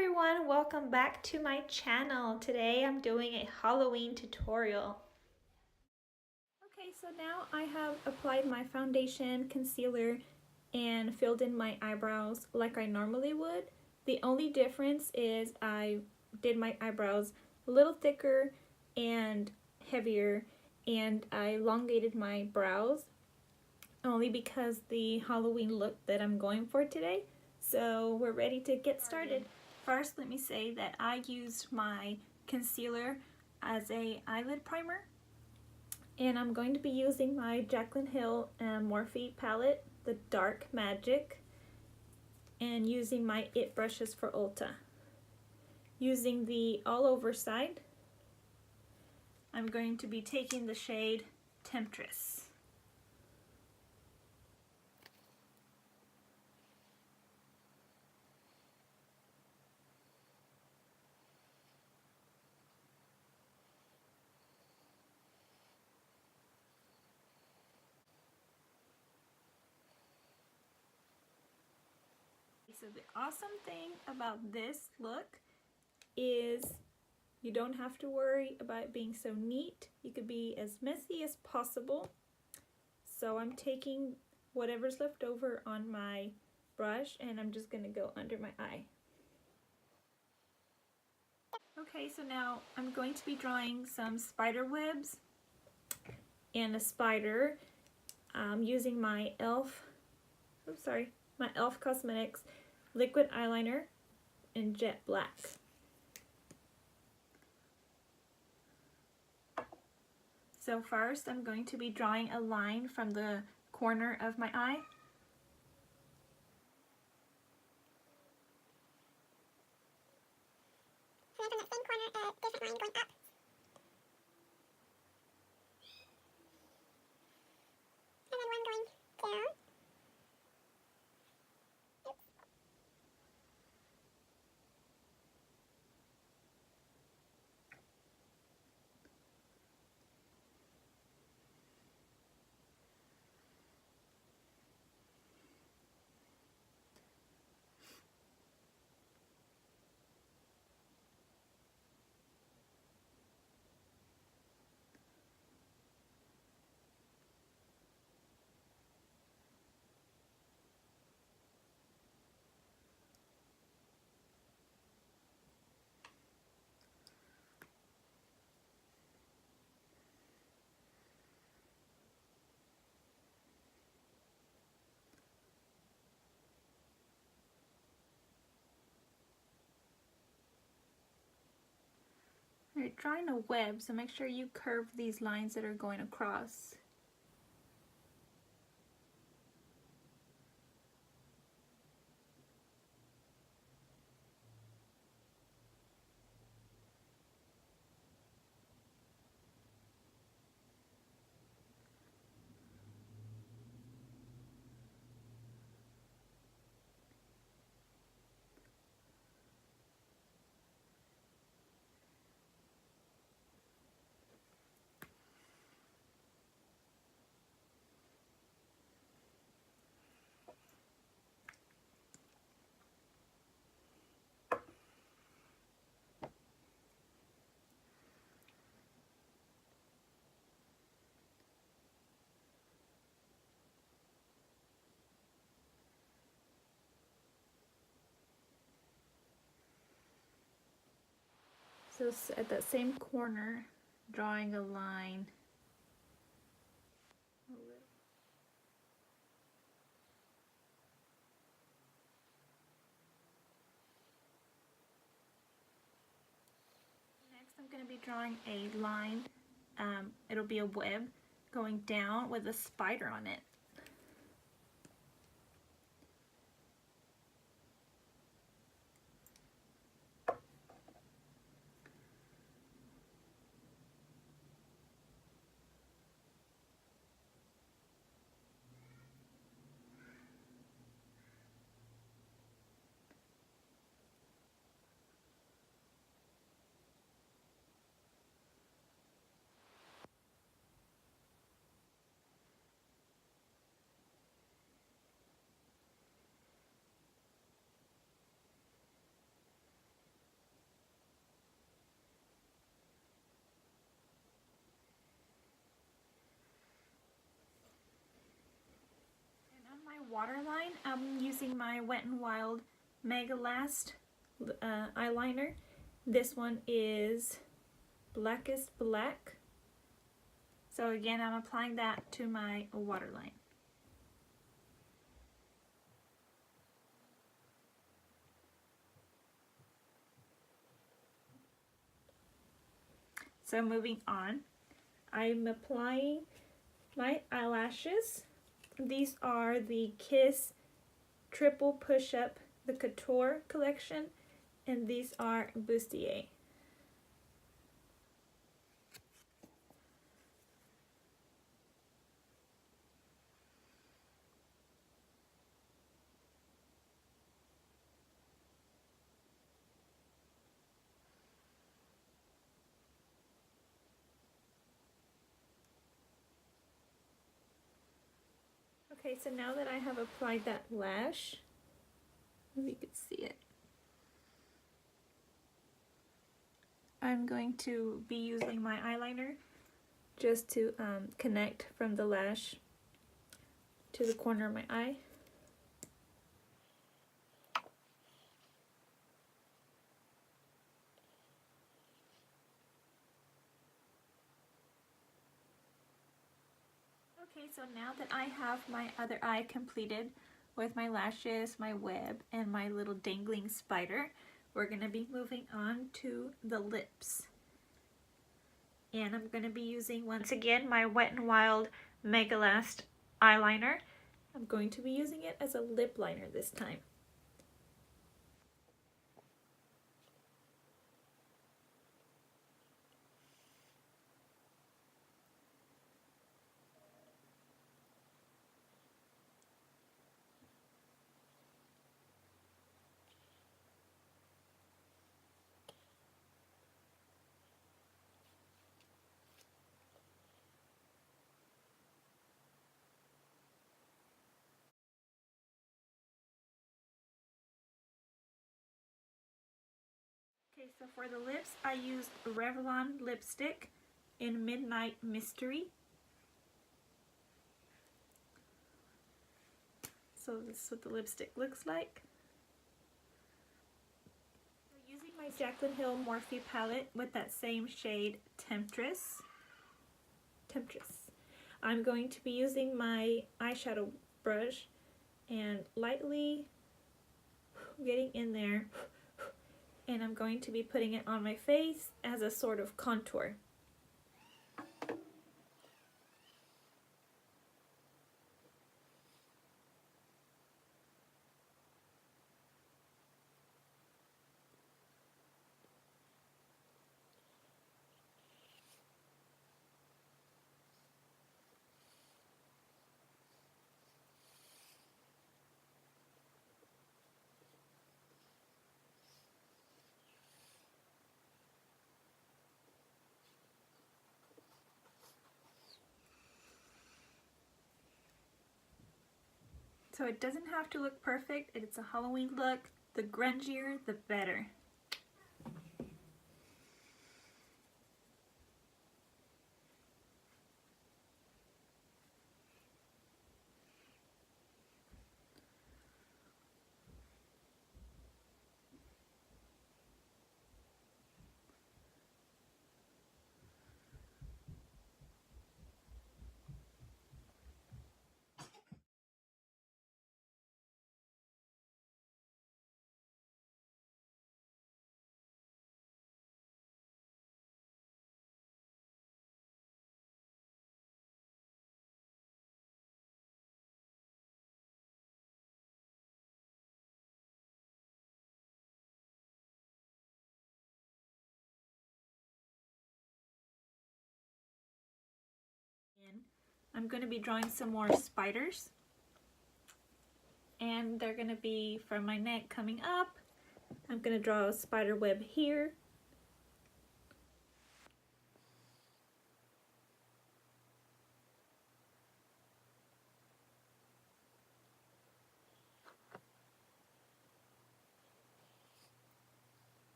everyone, welcome back to my channel. Today I'm doing a Halloween tutorial. Okay, so now I have applied my foundation, concealer, and filled in my eyebrows like I normally would. The only difference is I did my eyebrows a little thicker and heavier, and I elongated my brows only because the Halloween look that I'm going for today. So we're ready to get started. First, let me say that I used my concealer as a eyelid primer, and I'm going to be using my Jaclyn Hill Morphe palette, the Dark Magic, and using my IT brushes for Ulta. Using the all over side, I'm going to be taking the shade Temptress. So the awesome thing about this look is you don't have to worry about it being so neat. You could be as messy as possible. So I'm taking whatever's left over on my brush and I'm just going to go under my eye. Okay, so now I'm going to be drawing some spider webs and a spider using my my E.L.F Cosmetics liquid eyeliner in jet black. So first I'm going to be drawing a line from the corner of my eye. And then from that same corner, a different line going up. And then one going down. Oops. You're drawing a web, so make sure you curve these lines that are going across. So at that same corner, drawing a line. Next I'm going to be drawing a line, it'll be a web going down with a spider on it. waterline, I'm using my Wet n Wild Mega Last eyeliner. This one is Blackest Black. So again, I'm applying that to my waterline. So moving on, I'm applying my eyelashes. These are the Kiss Triple Push-Up, the Couture collection, and these are bustier. Okay, so now that I have applied that lash, if you could see it, I'm going to be using my eyeliner just to connect from the lash to the corner of my eye. Okay, so now that I have my other eye completed with my lashes, my web, and my little dangling spider, we're going to be moving on to the lips. And I'm going to be using, once again, my Wet n Wild Mega Last eyeliner. I'm going to be using it as a lip liner this time. Okay, so for the lips, I used Revlon lipstick in Midnight Mystery. So this is what the lipstick looks like. I'm using my Jaclyn Hill Morphe palette with that same shade, Temptress. I'm going to be using my eyeshadow brush and lightly getting in there, and I'm going to be putting it on my face as a sort of contour. So it doesn't have to look perfect. It's a Halloween look. The grungier, the better. I'm going to be drawing some more spiders, and they're going to be from my neck coming up. I'm going to draw a spider web here.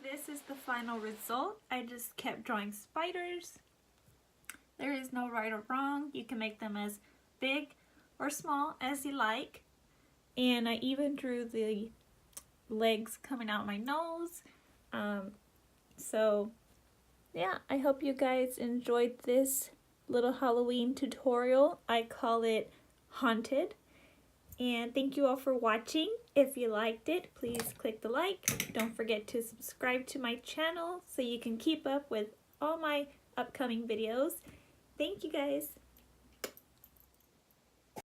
this is the final result. I just kept drawing spiders. There is no right or wrong. You can make them as big or small as you like. And I even drew the legs coming out my nose. So yeah, I hope you guys enjoyed this little Halloween tutorial. I call it Haunted. And thank you all for watching. If you liked it, please click the like. Don't forget to subscribe to my channel so you can keep up with all my upcoming videos. Thank you guys.